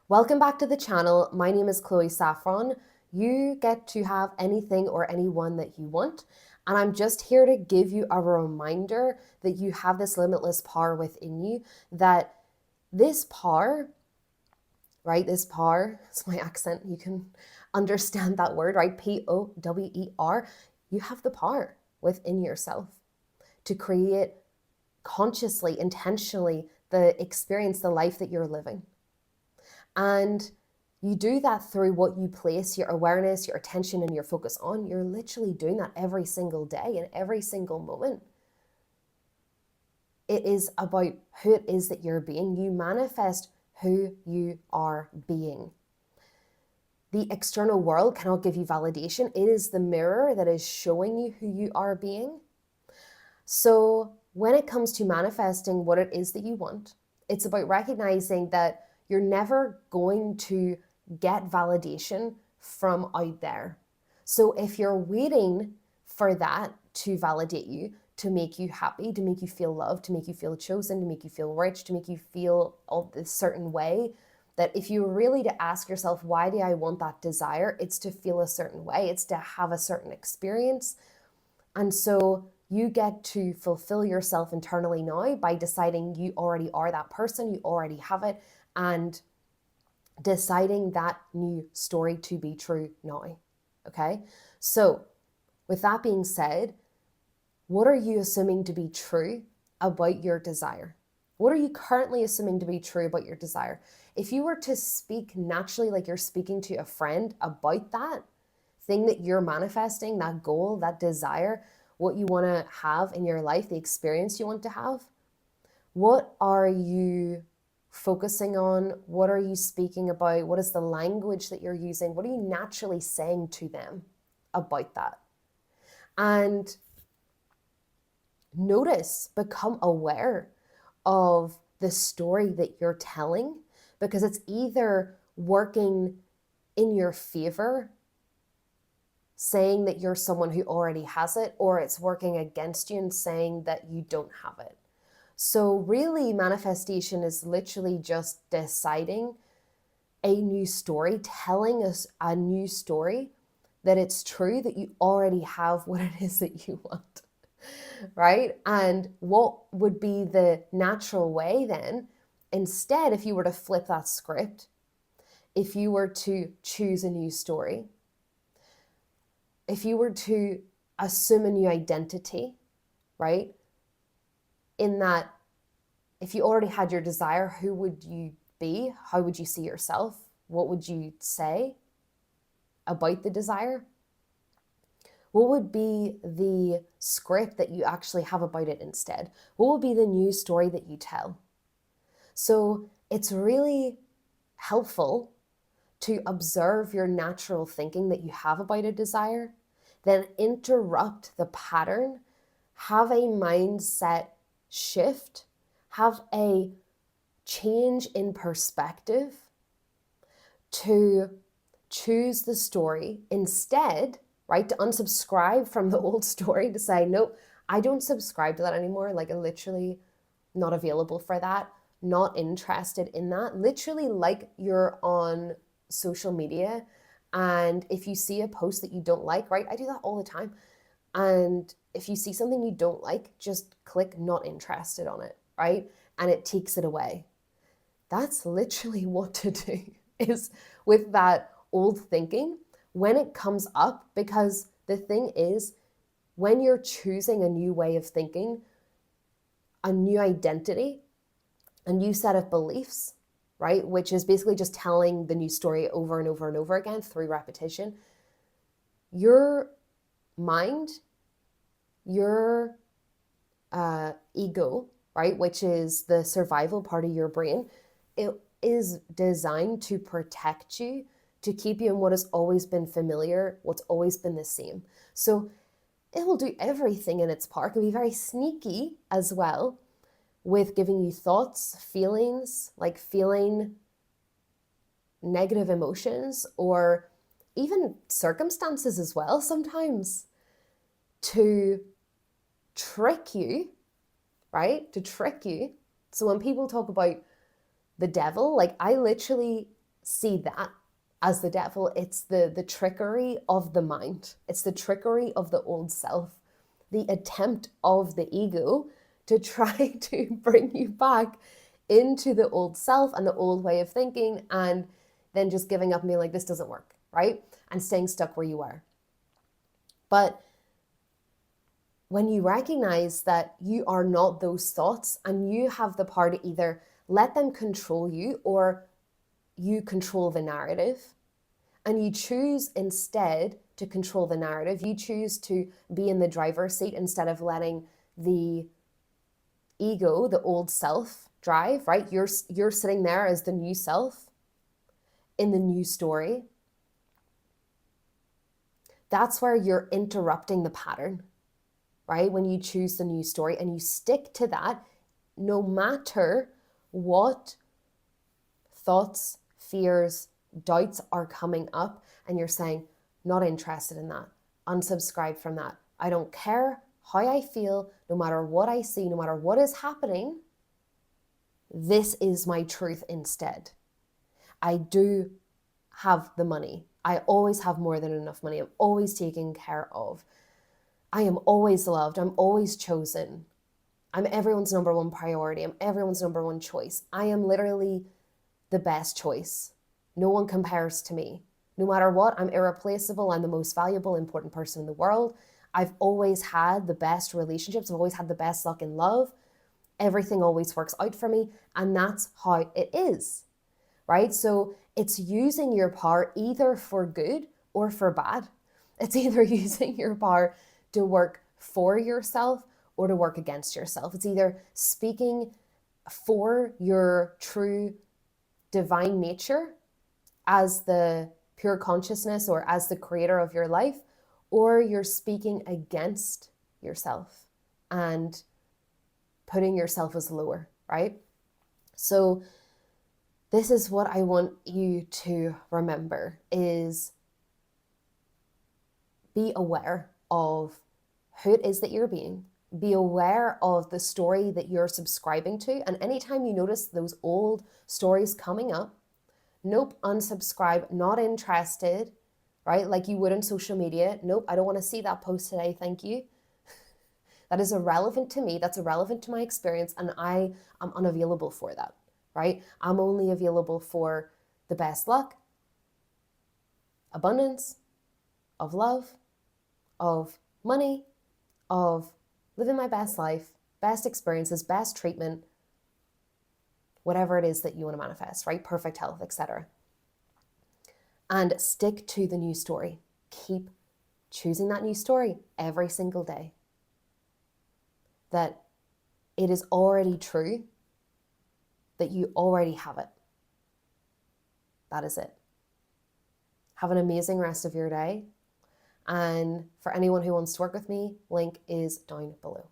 Welcome back to the channel. My name is Chloe Saffron. You get to have anything or anyone that you want. And I'm just here to give you a reminder that you have this limitless power within you, that this power, right? This power, it's my accent. You can understand that word, right? Power. You have the power within yourself to create consciously, intentionally, the experience, the life that you're living. And you do that through what you place your awareness, your attention, and your focus on. You're literally doing that every single day and every single moment. It is about who it is that you're being. You manifest who you are being. The external world cannot give you validation. It is the mirror that is showing you who you are being. So when it comes to manifesting what it is that you want, it's about recognizing that you're never going to get validation from out there. So if you're waiting for that to validate you, to make you happy, to make you feel loved, to make you feel chosen, to make you feel rich, to make you feel of this certain way, that if you were really to ask yourself, why do I want that desire? It's to feel a certain way. It's to have a certain experience. And so you get to fulfill yourself internally now by deciding you already are that person, you already have it, and deciding that new story to be true now. Okay? So with that being said, what are you assuming to be true about your desire? What are you currently assuming to be true about your desire? If you were to speak naturally, like you're speaking to a friend about that thing that you're manifesting, that goal, that desire, what you want to have in your life, the experience you want to have, what are you focusing on? What are you speaking about? What is the language that you're using? What are you naturally saying to them about that? And notice, become aware of the story that you're telling, because it's either working in your favor, saying that you're someone who already has it, or it's working against you and saying that you don't have it. So really, manifestation is literally just deciding a new story, telling us a new story, that it's true that you already have what it is that you want, right? And what would be the natural way then, instead, if you were to flip that script, if you were to choose a new story, if you were to assume a new identity, right? In that, if you already had your desire, who would you be? How would you see yourself? What would you say about the desire? What would be the script that you actually have about it instead? What would be the new story that you tell? So it's really helpful to observe your natural thinking that you have about a desire, then interrupt the pattern, have a mindset shift, have a change in perspective to choose the story instead, right? To unsubscribe from the old story, to say, nope, I don't subscribe to that anymore. Like, I'm literally not available for that, not interested in that. Literally, like you're on social media, and if you see a post that you don't like, right? I do that all the time. And if you see something you don't like, just click not interested on it, right? And it takes it away. That's literally what to do, is with that old thinking when it comes up, because the thing is, when you're choosing a new way of thinking, a new identity, a new set of beliefs, right? Which is basically just telling the new story over and over and over again through repetition. Your mind, your ego, right, which is the survival part of your brain, it is designed to protect you, to keep you in what has always been familiar, what's always been the same. So it will do everything in its power. It can be very sneaky as well, with giving you thoughts, feelings, like feeling negative emotions, or even circumstances as well sometimes, to trick you, right? To trick you. So when people talk about the devil, like, I literally see that as the devil. It's the trickery of the mind. It's the trickery of the old self, the attempt of the ego to try to bring you back into the old self and the old way of thinking, and then just giving up and being like, this doesn't work, right? And staying stuck where you are. But when you recognize that you are not those thoughts and you have the power to either let them control you or you control the narrative, and you choose instead to control the narrative, you choose to be in the driver's seat instead of letting the ego, the old self, drive, right? You're sitting there as the new self in the new story. That's where you're interrupting the pattern, right? When you choose the new story and you stick to that, no matter what thoughts, fears, doubts are coming up, and you're saying, not interested in that, unsubscribe from that. I don't care how I feel, no matter what I see, no matter what is happening, this is my truth instead. I do have the money. I always have more than enough money. I'm always taken care of. I am always loved. I'm always chosen. I'm everyone's number one priority. I'm everyone's number one choice. I am literally the best choice. No one compares to me. No matter what, I'm irreplaceable. I'm the most valuable, important person in the world. I've always had the best relationships. I've always had the best luck in love. Everything always works out for me. And that's how it is, right? So it's using your power either for good or for bad. It's either using your power to work for yourself or to work against yourself. It's either speaking for your true divine nature as the pure consciousness or as the creator of your life, or you're speaking against yourself and putting yourself as lower, right? So this is what I want you to remember, is be aware of who it is that you're being. Be aware of the story that you're subscribing to. And anytime you notice those old stories coming up, nope, unsubscribe, not interested, right? Like you would on social media. Nope, I don't want to see that post today, thank you. That is irrelevant to me. That's irrelevant to my experience. And I am unavailable for that, right? I'm only available for the best luck, abundance, of love, of money, of living my best life, best experiences, best treatment, whatever it is that you want to manifest, right? Perfect health, etc. And stick to the new story. Keep choosing that new story every single day. That it is already true, that you already have it. That is it. Have an amazing rest of your day. And for anyone who wants to work with me, link is down below.